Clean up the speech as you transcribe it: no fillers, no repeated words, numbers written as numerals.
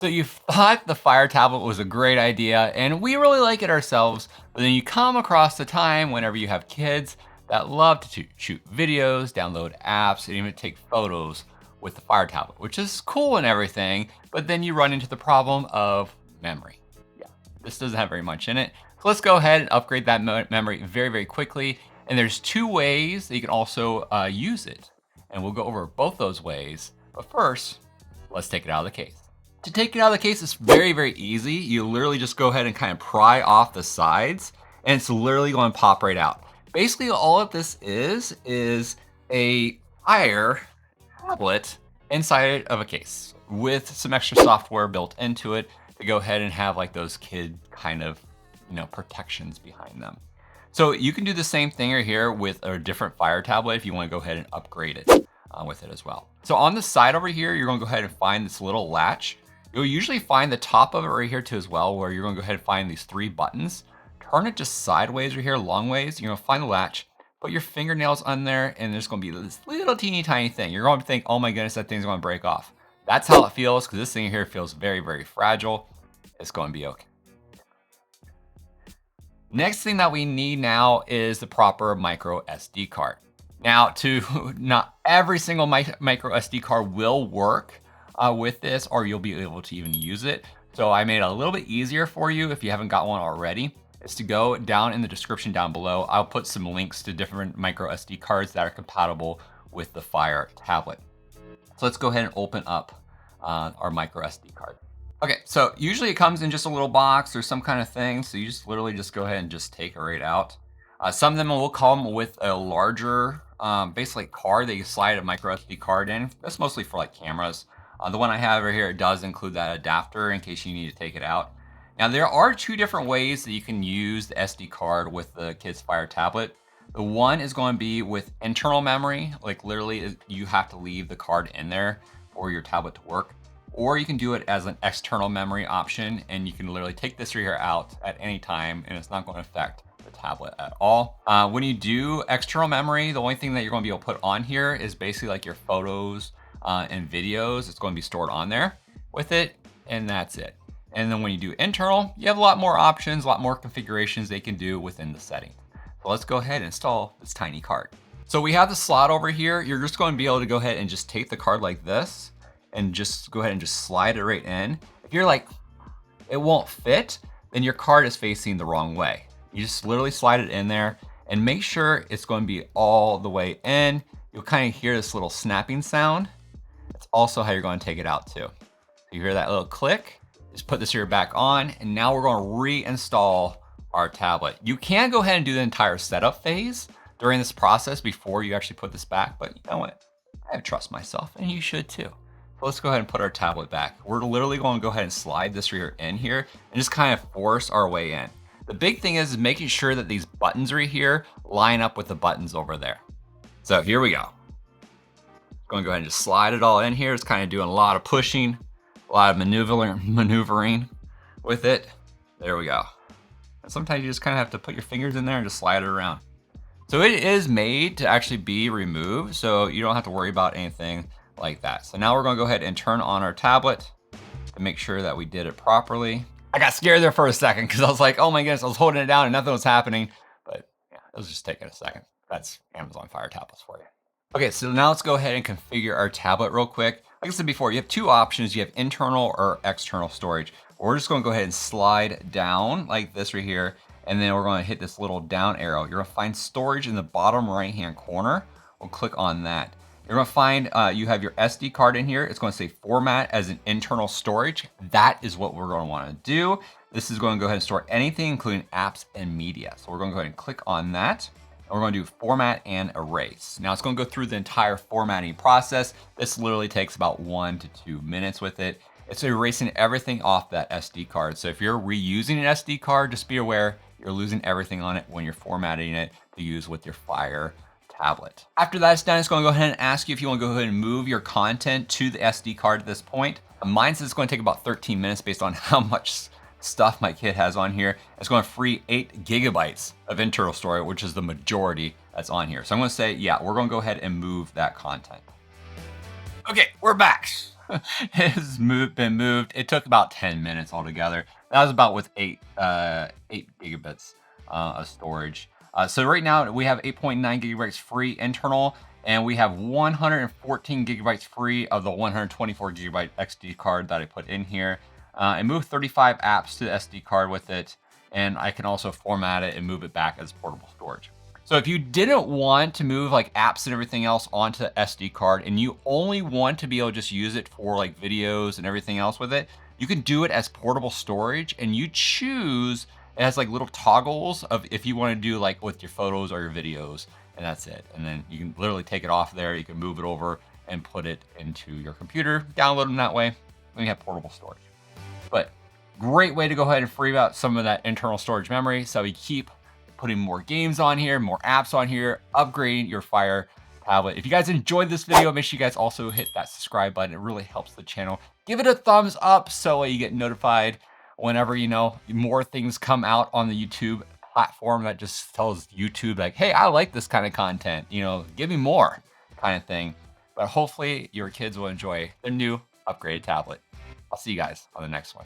So you thought the Fire tablet was a great idea, and we really like it ourselves, but then you come across the time whenever you have kids that love to shoot videos, download apps, and even take photos with the Fire tablet, which is cool and everything, but then you run into the problem of memory. Yeah, this doesn't have very much in it. So let's go ahead and upgrade that memory very, very quickly. And there's two ways that you can also use it. And we'll go over both those ways. But first, let's take it out of the case. To take it out of the case, it's very, very easy. You literally just go ahead and kind of pry off the sides, and it's literally going to pop right out. Basically, all of this is a Fire tablet inside of a case with some extra software built into it to go ahead and have like those kid kind of, protections behind them. So you can do the same thing right here with a different Fire tablet if you want to go ahead and upgrade it with it as well. So on the side over here, you're going to go ahead and find this little latch. You'll usually find the top of it right here too as well, where you're going to go ahead and find these three buttons. Turn it just sideways right here, long ways. You're going to find the latch, put your fingernails on there, and there's going to be this little teeny tiny thing. You're going to think, oh my goodness, that thing's going to break off. That's how it feels, because this thing here feels very, very fragile. It's going to be okay. Next thing that we need now is the proper micro SD card. Now, not every single micro SD card will work with this, or you'll be able to even use it. So I made it a little bit easier for you if you haven't got one already. Is to go down in the description down below. I'll put some links to different micro SD cards that are compatible with the Fire tablet. So let's go ahead and open up our micro SD card. Okay, so usually it comes in just a little box or some kind of thing. So you just literally just go ahead and just take it right out. Some of them will come with a larger, basically card that you slide a micro SD card in. That's mostly for like cameras. The one I have right here, it does include that adapter in case you need to take it out. Now there are two different ways that you can use the SD card with the kids Fire tablet. The one is going to be with internal memory, like literally you have to leave the card in there for your tablet to work. Or you can do it as an external memory option, and you can literally take this right here out at any time, and it's not going to affect the tablet at all. When you do external memory, the only thing that you're going to be able to put on here is basically like your photos and videos. It's going to be stored on there with it, and that's it. And then when you do internal, you have a lot more options, a lot more configurations they can do within the setting. So let's go ahead and install this tiny card. So we have the slot over here. You're just going to be able to go ahead and just take the card like this and just go ahead and just slide it right in. If you're like, it won't fit, then your card is facing the wrong way. You just literally slide it in there and make sure it's going to be all the way in. You'll kind of hear this little snapping sound. That's also how you're going to take it out too. So you hear that little click. Just put this here back on, and now we're going to reinstall our tablet. You can go ahead and do the entire setup phase during this process before you actually put this back, but you know what? I trust myself, and you should too. So let's go ahead and put our tablet back. We're literally going to go ahead and slide this right in here and just kind of force our way in. The big thing is making sure that these buttons right here line up with the buttons over there. So here we go. Going to go ahead and just slide it all in here. It's kind of doing a lot of pushing, a lot of maneuvering with it. There we go. And sometimes you just kind of have to put your fingers in there and just slide it around. So it is made to actually be removed, so you don't have to worry about anything like that. So now we're going to go ahead and turn on our tablet to make sure that we did it properly. I got scared there for a second because I was like, oh my goodness, I was holding it down and nothing was happening. But yeah, it was just taking a second. That's Amazon Fire tablets for you. Okay, so now let's go ahead and configure our tablet real quick. Like I said before, you have two options. You have internal or external storage. We're just going to go ahead and slide down like this right here. And then we're going to hit this little down arrow. You're going to find storage in the bottom right-hand corner. We'll click on that. You're going to find you have your SD card in here. It's going to say format as an internal storage. That is what we're going to want to do. This is going to go ahead and store anything, including apps and media. So we're going to go ahead and click on that. And we're going to do format and erase. Now it's going to go through the entire formatting process. This literally takes about 1 to 2 minutes with it. It's erasing everything off that SD card. So if you're reusing an SD card, just be aware you're losing everything on it when you're formatting it to use with your Fire tablet. After that's done, it's going to go ahead and ask you if you want to go ahead and move your content to the SD card at this point. Mine says it's going to take about 13 minutes based on how much stuff my kid has on here. It's going to free 8 gigabytes of internal storage, which is the majority that's on here. So I'm going to say, yeah, we're going to go ahead and move that content. Okay, we're back. been moved. It took about 10 minutes altogether. That was about with 8 gigabits of storage. So right now we have 8.9 gigabytes free internal, and we have 114 gigabytes free of the 124 gigabyte XD card that I put in here. I moved 35 apps to the SD card with it, and I can also format it and move it back as portable storage. So if you didn't want to move like apps and everything else onto the SD card, and you only want to be able to just use it for like videos and everything else with it, you can do it as portable storage, and you choose, it has like little toggles of if you want to do like with your photos or your videos, and that's it. And then you can literally take it off there. You can move it over and put it into your computer, download them that way, and you have portable storage. But great way to go ahead and free up some of that internal storage memory. So we keep putting more games on here, more apps on here, upgrading your Fire tablet. If you guys enjoyed this video, make sure you guys also hit that subscribe button. It really helps the channel. Give it a thumbs up so you get notified whenever, more things come out on the YouTube platform. That just tells YouTube like, hey, I like this kind of content, give me more kind of thing. But hopefully your kids will enjoy their new upgraded tablet. I'll see you guys on the next one.